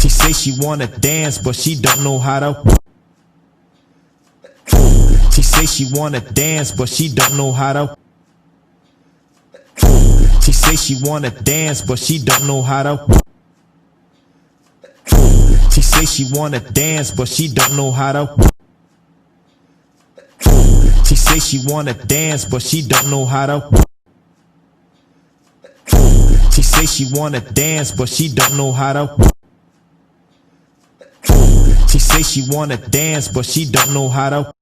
She say she wanna dance, but she don't know how to. She say she wanna dance, but she don't know how to. She say she wanna dance, but she don't know how to. She say she wanna dance, but she don't know how to. She say she wanna dance, but she don't know how to. She say she wanna dance, but she don't know how to. She say she wanna dance, but she don't know how to.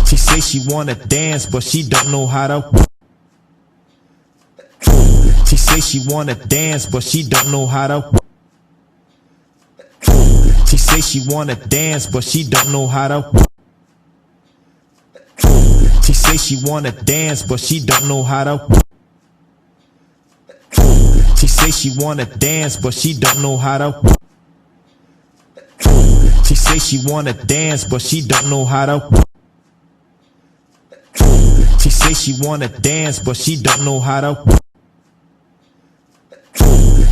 She say she wanna dance, but she don't know how to. She say she wanna dance, but she don't know how to. She say she wanna dance, but she don't know how to. She say she wanna dance, but she don't know how to. She say she wanna dance, but she don't know how to. She say she wanna dance, but she don't know how to. She say she wanna dance, but she don't know how to.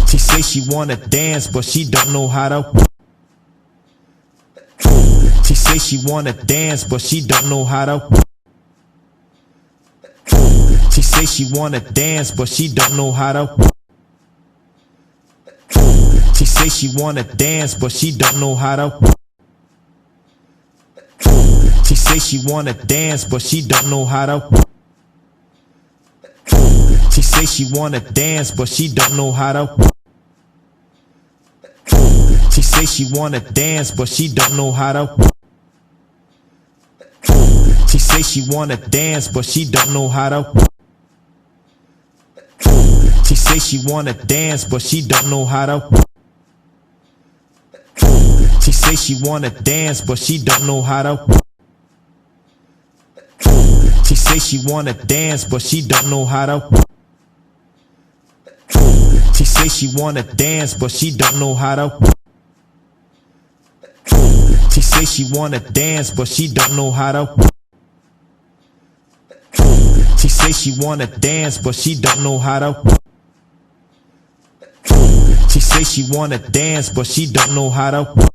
She say she wanna dance, but she don't know how to. She say she wanna dance, but she don't know how to. She say she wanna dance, but she don't know how to. She say she wanna dance, but she don't know how to. She say she wanna dance, but she don't know how to. She say she wanna dance, but she don't know how to. She say she wanna dance, but she don't know how to. She say she wanna dance, but she don't know how to. She say she wanna dance, but she don't know how to. She say she wanna dance, but she don't know how to. She say she wanna dance, but she don't know how to. She say she wanna dance, but she don't know how to. She say she wanna dance, but she don't know how to. She say she wanna dance, but she don't know how to. She say she wanna dance, but she don't know how to.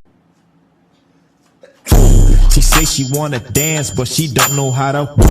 She say she wanna dance, but she don't know how to.